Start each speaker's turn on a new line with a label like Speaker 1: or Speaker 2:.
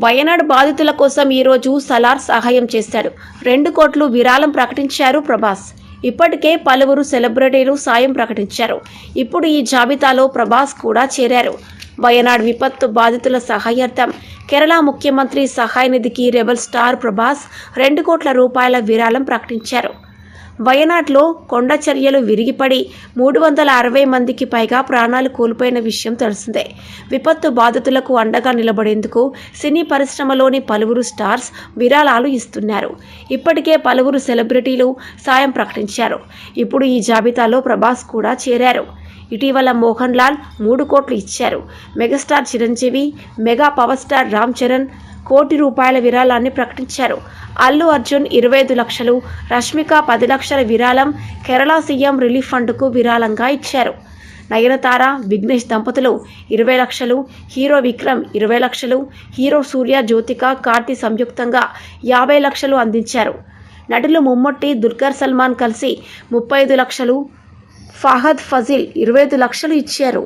Speaker 1: వయనాడు బాధితుల కోసం ఈరోజు సలార్ సహాయం చేశాడు. 2 కోట్లు విరాళం ప్రకటించారు ప్రభాస్. ఇప్పటికే పలువురు సెలబ్రిటీలు సాయం ప్రకటించారు. ఇప్పుడు ఈ జాబితాలో ప్రభాస్ కూడా చేరారు. వయనాడు విపత్తు బాధితుల సహాయార్థం కేరళ ముఖ్యమంత్రి సహాయ నిధికి రెబల్ స్టార్ ప్రభాస్ 2 కోట్ల రూపాయల విరాళం ప్రకటించారు. వయనాడ్లో కొండ చర్యలు విరిగిపడి 360 మందికి పైగా ప్రాణాలు కోల్పోయిన విషయం తెలిసిందే. విపత్తు బాధితులకు అండగా నిలబడేందుకు సినీ పరిశ్రమలోని పలువురు స్టార్స్ విరాళాలు ఇస్తున్నారు. ఇప్పటికే పలువురు సెలబ్రిటీలు సాయం ప్రకటించారు. ఇప్పుడు ఈ జాబితాలో ప్రభాస్ కూడా చేరారు. ఇటీవల మోహన్ లాల్ 3 కోట్లు ఇచ్చారు. Megastar Chiranjeevi, mega power star Ram Charan కోటి రూపాయల విరాళాన్ని ప్రకటించారు. అల్లు అర్జున్ 25 లక్షలు, రష్మిక 10 లక్షల విరాళం కేరళ సీఎం రిలీఫ్ ఫండ్కు విరాళంగా ఇచ్చారు. నయనతార, విఘ్నేష్ దంపతులు 20 లక్షలు, హీరో విక్రమ్ 20 లక్షలు, హీరో సూర్య, జ్యోతిక, కార్తీ సంయుక్తంగా 50 లక్షలు అందించారు. నటులు ముమ్మొట్టి దుల్కర్ సల్మాన్ కలిసి 35 లక్షలు, ఫహద్ ఫజిల్ 25 లక్షలు ఇచ్చారు.